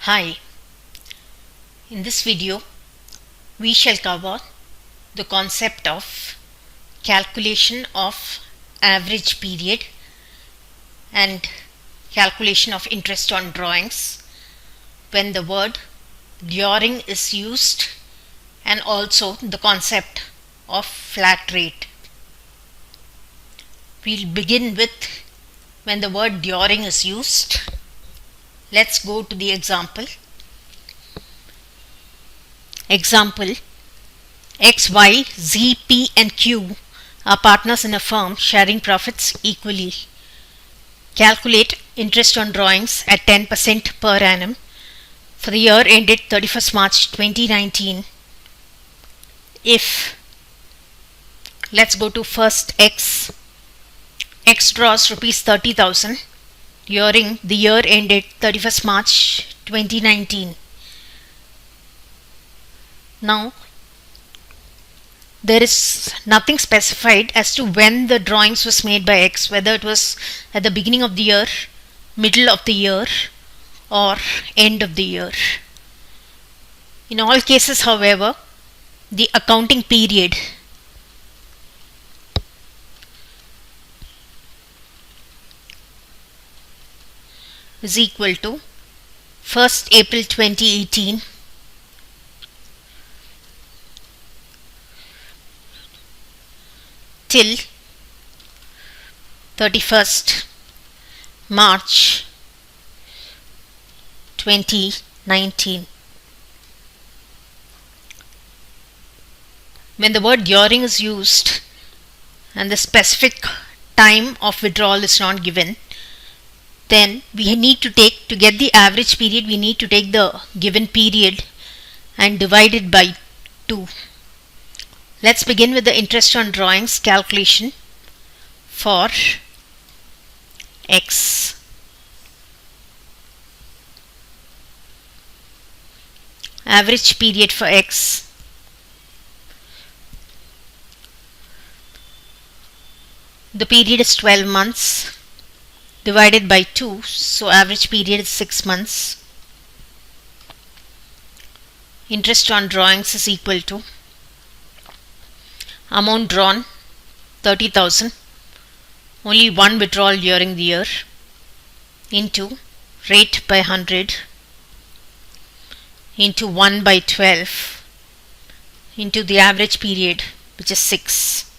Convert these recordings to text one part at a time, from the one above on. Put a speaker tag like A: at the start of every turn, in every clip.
A: Hi, in this video we shall cover the concept of calculation of average period and calculation of interest on drawings when the word during is used, and also the concept of flat rate. We'll begin with when the word during is used. Let's go to the example. Example: X, Y, Z, P and Q are partners in a firm sharing profits equally. Calculate interest on drawings at 10% per annum for the year ended 31st March 2019 if, let's go to first X. X draws rupees 30,000 during the year ended 31st March 2019. Now, there is nothing specified as to when the drawings was made by X, whether it was at the beginning of the year, middle of the year or end of the year. In all cases, however, the accounting period is equal to 1st April 2018 till 31st March 2019. When the word during is used and the specific time of withdrawal is not given, then we need to get the average period, we need to take the given period and divide it by 2. Let's begin with the interest on drawings calculation for X. Average period for X. The period is 12 months divided by 2, so average period is 6 months. Interest on drawings is equal to amount drawn 30,000, only one withdrawal during the year, into rate by 100 into 1 by 12 into the average period, which is 6.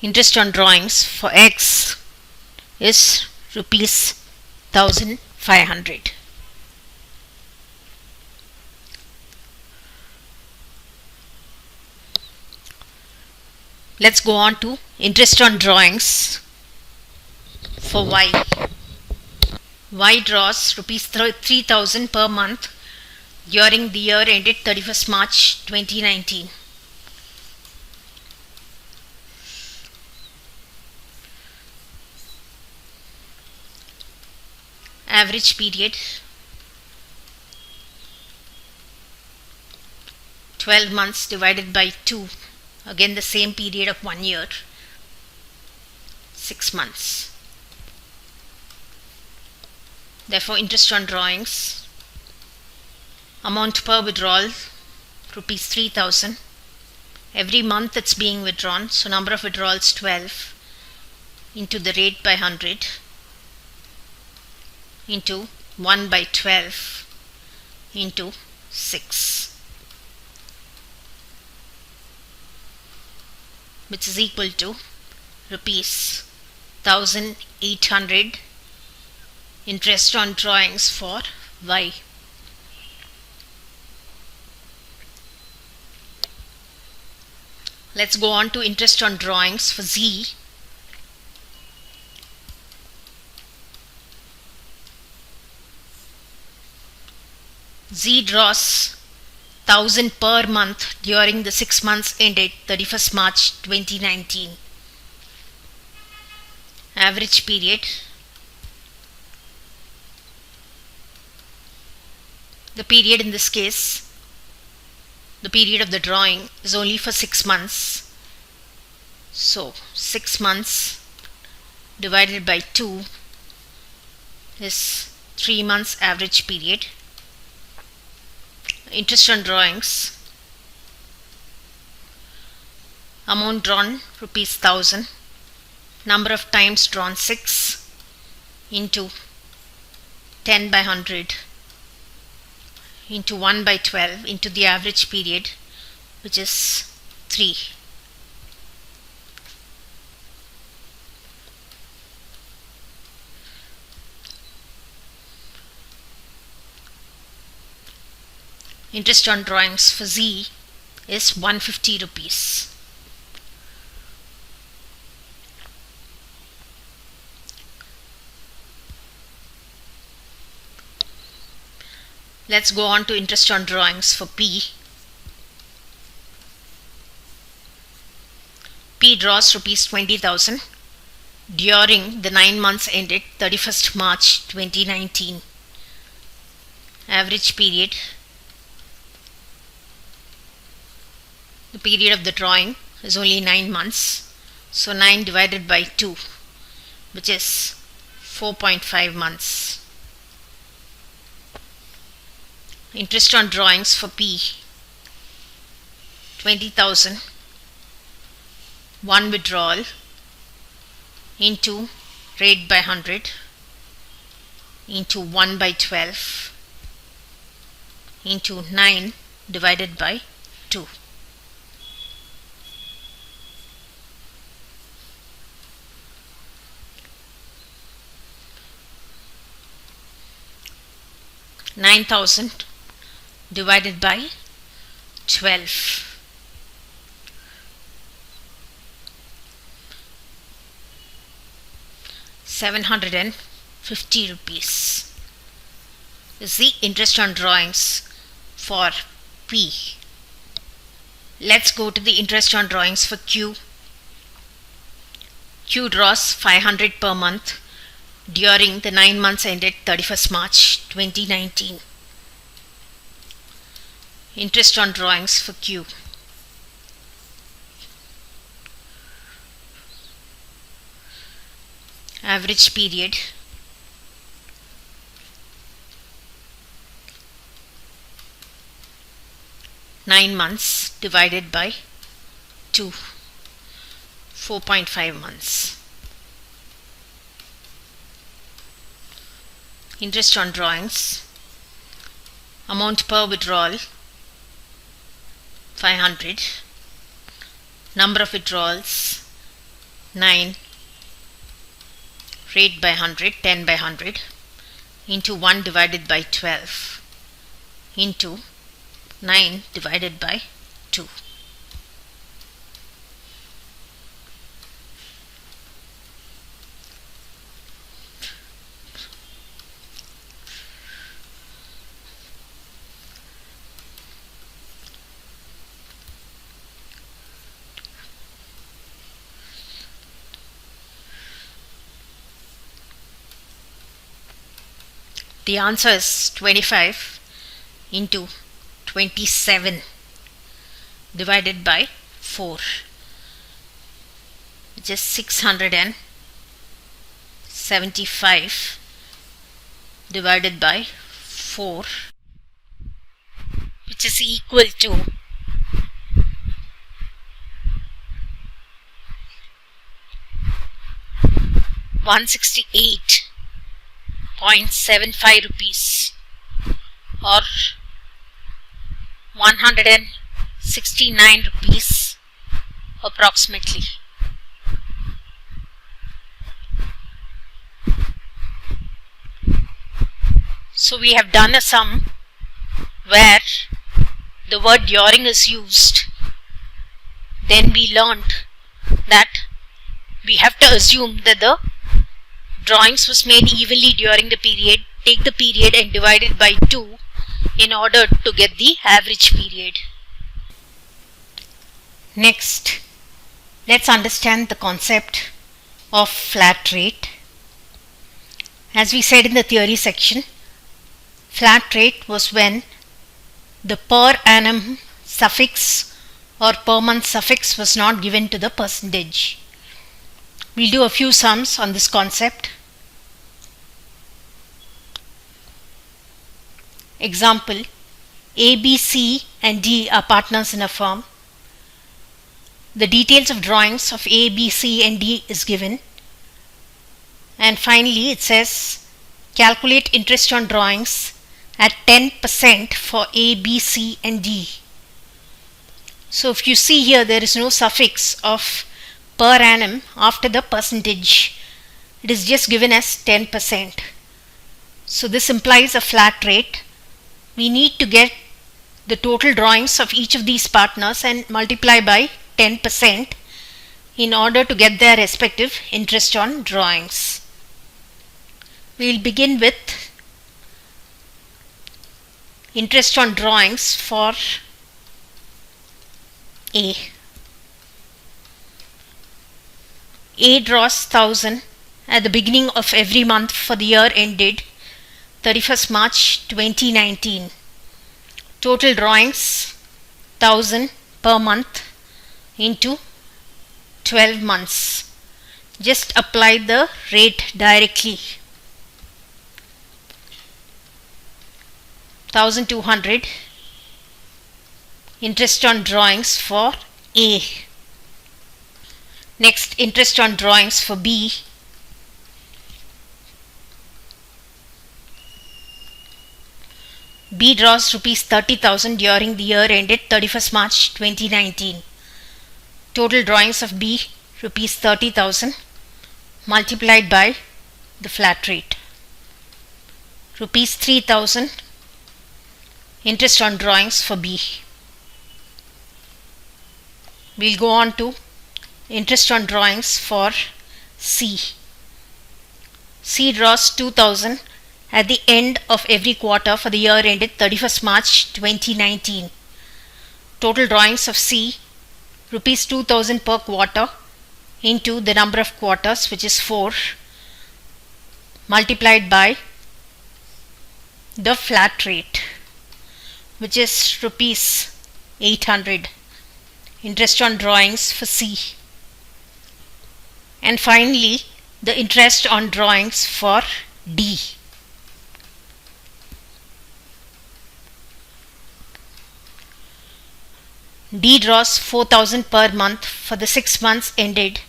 A: Interest on drawings for X is rupees 1,500. Let's go on to interest on drawings for Y. Y draws rupees 3,000 per month during the year ended 31st March 2019. Average period 12 months divided by 2, again the same period of 1 year, 6 months. Therefore, interest on drawings, amount per withdrawal rupees 3,000. Every month it's being withdrawn, so number of withdrawals 12 into the rate by 100 into 1 by 12 into 6, which is equal to rupees 1,800 interest on drawings for Y. Let's go on to interest on drawings for Z. Z draws 1,000 per month during the 6 months ended 31st March 2019. Average period. The period in this case the period of the drawing is only for 6 months. So 6 months divided by 2 is 3 months average period. Interest on drawings. Amount drawn rupees 1000. Number of times drawn 6 into 10 by 100 into 1 by 12 into the average period, which is 3. Interest on drawings for Z is 150 rupees. Let's go on to interest on drawings for P. P draws rupees 20,000 during the 9 months ended 31st March 2019. Average period. The period of the drawing is only 9 months. So 9 divided by 2, which is 4.5 months. Interest on drawings for P. 20,000. 1 withdrawal into rate by 100 into 1 by 12 into 9 divided by 2. $9,000 divided by 12. ₹750 is the interest on drawings for P. Let's go to the interest on drawings for Q. Q draws 500 per month during the 9 months ended 31st March 2019. Interest on drawings for Q. Average period. Nine months divided by 2, 4.5 months. Interest on drawings. Amount per withdrawal 500. Number of withdrawals 9. Rate by 100, 10 by 100 into 1 divided by 12 into 9 divided by 2. The answer is 25 into 27 divided by 4, which is 675 divided by 4, which is equal to 168.75 rupees or 169 rupees approximately. So we have done a sum where the word during is used. Then we learned that we have to assume that the drawings was made evenly during the period. Take the period and divide it by 2 in order to get the average period. Next, let's understand the concept of flat rate. As we said in the theory section, flat rate was when the per annum suffix or per month suffix was not given to the percentage. We'll do a few sums on this concept. Example: A, B, C and D are partners in a firm. The details of drawings of A, B, C and D is given. And finally it says calculate interest on drawings at 10% for A, B, C and D. So if you see here, there is no suffix of per annum after the percentage. It is just given as 10%. So this implies a flat rate. We need to get the total drawings of each of these partners and multiply by 10% in order to get their respective interest on drawings. We'll begin with interest on drawings for A. A draws 1,000 at the beginning of every month for the year ended 31st March 2019. Total drawings 1,000 per month into 12 months. Just apply the rate directly. 1,200 interest on drawings for A. Next, interest on drawings for B. B draws rupees 30,000 during the year ended 31st March 2019. Total drawings of B rupees 30,000 multiplied by the flat rate. Rupees 3,000 interest on drawings for B. We'll go on to interest on drawings for C. C draws 2,000 at the end of every quarter for the year ended 31st March 2019. Total drawings of C rupees 2,000 per quarter into the number of quarters, which is 4, multiplied by the flat rate, which is rupees 800 interest on drawings for C. And finally the interest on drawings for D. D draws 4,000 per month for the 6 months ended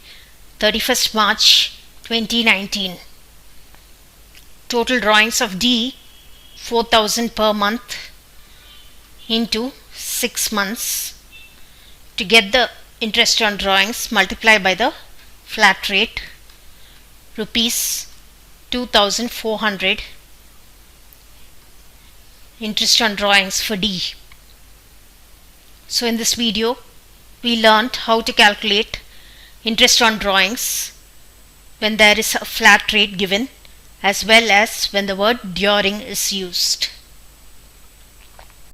A: 31st March 2019. Total drawings of D 4,000 per month into 6 months. To get the interest on drawings, multiply by the flat rate, rupees 2,400 interest on drawings for D. So in this video we learnt how to calculate interest on drawings when there is a flat rate given, as well as when the word during is used.